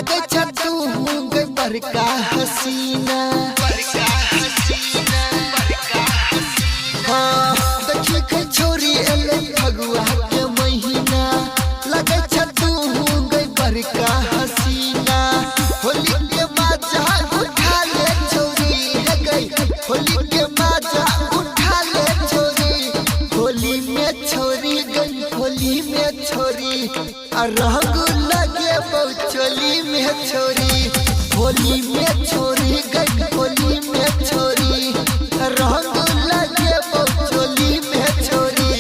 लगे तू गई बड़का हसीना हाँ देखी के छोरी एले फगुआ के महीना लगे तू गई बड़का हसीना होली के मजा उठा ले छोरी है गई होली के मजा उठा ले छोरी होली में छोरी गई होली में छोरी रंग लगे चोली में छोरी होली में छोरी गई होली में छोरी रंग लगे चोली में छोरी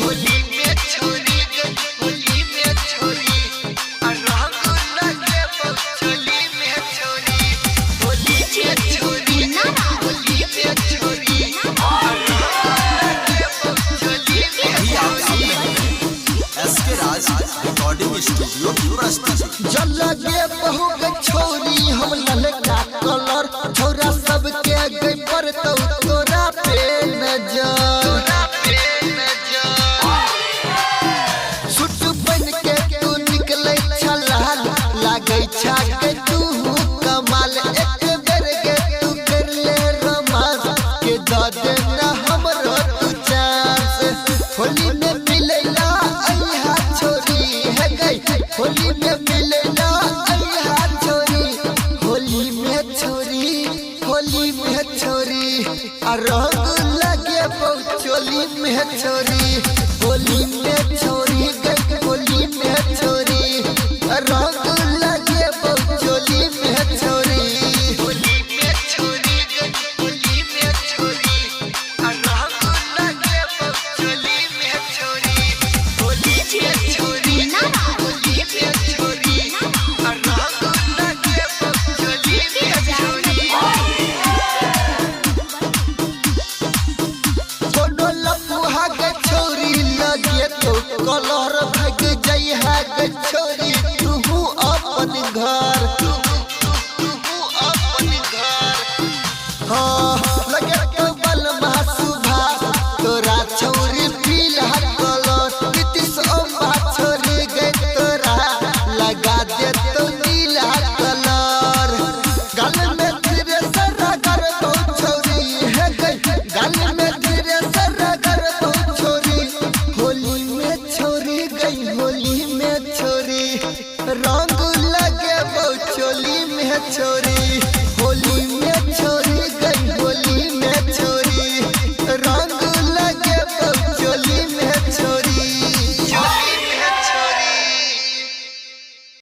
होली में छोरी गई होली में छोरी रंग लगे चोली में छोरी होली में छोरी होली में छोरी एसके राज रिकॉर्डिंग स्टूडियो जल लगे बहु छोरी हम ललका कलर छोरा सबके गई पर तो तोरा पे नजर सुट बन के तू निकले छलाल लागे छाके तू कमाल एक बेर के तू कर ले रोमांस के द देना हमरो तू चांस होली में मिलेला अइहा छोरी है गई होली में मिलेला अइहा छोरी होली में छोरी रंग लगे चोली में छोरी होली में छोरी गई होली में छोरी रंग लगे चोली में छोरी होली में छोरी गई होली में छोरी रंग लगे चोली में छोरी होली में छोरी होली में छोरी रंग लगे चोली में छोरी कलर भग जाई है छोरी तू अपन घर हाँ लगे तो बल सुभा तोरा छोरी पील कलर नीतीश अम्बा छोरी गई तोरा लगा दे तो नीला कलर गल में धीरे सरा कर तो छोरी है गई गल में धीरे सरा कर तो छोरी होली में छोरी गई होली में छोरी रंग लगे चोली में छोरी होली में छोरी